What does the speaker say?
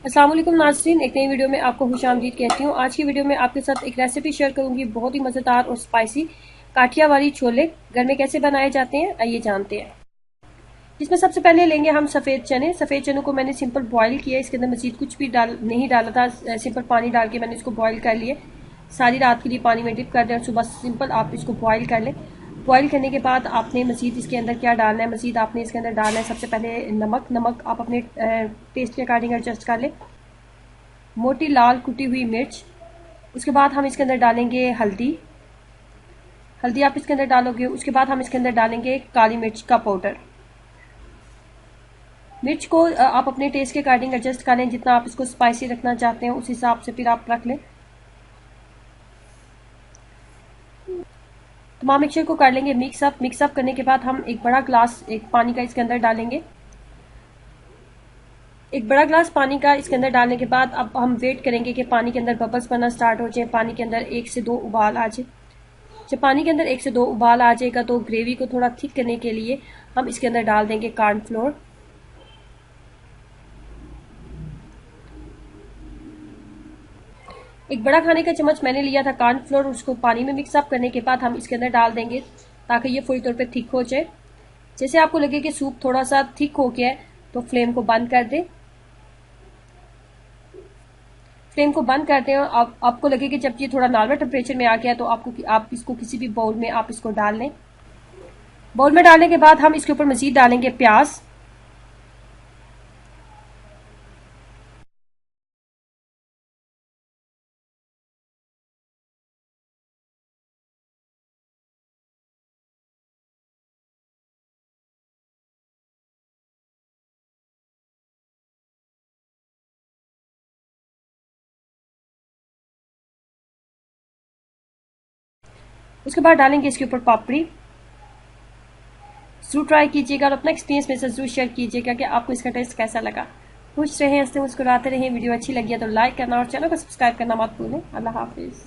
अस्सलाम वालेकुम नाज़रीन, एक नई वीडियो में आपको खुशामदीद कहती हूँ। आज की वीडियो में आपके साथ एक रेसिपी शेयर करूंगी, बहुत ही मज़ेदार और स्पाइसी काठियावाड़ी छोले घर में कैसे बनाए जाते हैं आइए जानते हैं। जिसमें सबसे पहले लेंगे हम सफ़ेद चने। सफ़ेद चनों को मैंने सिंपल बॉईल किया, इसके अंदर मजीद कुछ भी नहीं डाला था, सिंपल पानी डाल के मैंने इसको बॉईल कर लिए। सारी रात के लिए पानी में डिप कर दें और सुबह सिंपल आप इसको बॉईल कर लें। बॉईल करने के बाद आपने मज़ीद इसके अंदर क्या डालना है, मज़ीद आपने इसके अंदर डालना है सबसे पहले नमक आप अपने टेस्ट के अकॉर्डिंग एडजस्ट कर लें। मोटी लाल कुटी हुई मिर्च। उसके बाद हम इसके अंदर डालेंगे हल्दी आप इसके अंदर डालोगे। उसके बाद हम इसके अंदर डालेंगे काली मिर्च का पाउडर। मिर्च को आप अपने टेस्ट के अकॉर्डिंग एडजस्ट कर लें, जितना आप इसको स्पाइसी रखना चाहते हैं उस हिसाब से फिर आप रख लें। तमाम मिक्सचर को कर लेंगे मिक्सअप करने के बाद हम एक बड़ा ग्लास पानी का इसके अंदर डालेंगे। एक बड़ा ग्लास पानी का इसके अंदर डालने के बाद अब हम वेट करेंगे कि पानी के अंदर बबल्स बनना स्टार्ट हो जाए, पानी के अंदर 1 से 2 उबाल आ जाए। जब पानी के अंदर 1 से 2 उबाल आ जाएगा तो ग्रेवी को थोड़ा थिक करने के लिए हम इसके अंदर डाल देंगे कॉर्नफ्लोर। एक बड़ा खाने का चम्मच मैंने लिया था कॉर्नफ्लोर, उसको पानी में मिक्सअप करने के बाद हम इसके अंदर डाल देंगे ताकि ये पूरी तौर पे थिक हो जाए। जैसे आपको लगे कि सूप थोड़ा सा थिक हो गया है तो फ्लेम को बंद कर दें। फ्लेम को बंद करते हैं और आपको लगे कि जब ये थोड़ा नॉर्मल टेम्परेचर में आ गया तो आप इसको किसी भी बाउल में आप इसको डाल लें। बाउल में डालने के बाद हम इसके ऊपर मजीद डालेंगे प्याज। उसके बाद डालेंगे इसके ऊपर पापड़ी। जरूर ट्राई कीजिएगा और अपना एक्सपीरियंस मेरे साथ जरूर शेयर कीजिएगा कि आपको इसका टेस्ट कैसा लगा। खुश रहें, हंसते मुस्कुराते रहें। वीडियो अच्छी लगी है तो लाइक करना और चैनल को सब्सक्राइब करना मत भूलें। अल्लाह हाफिज़।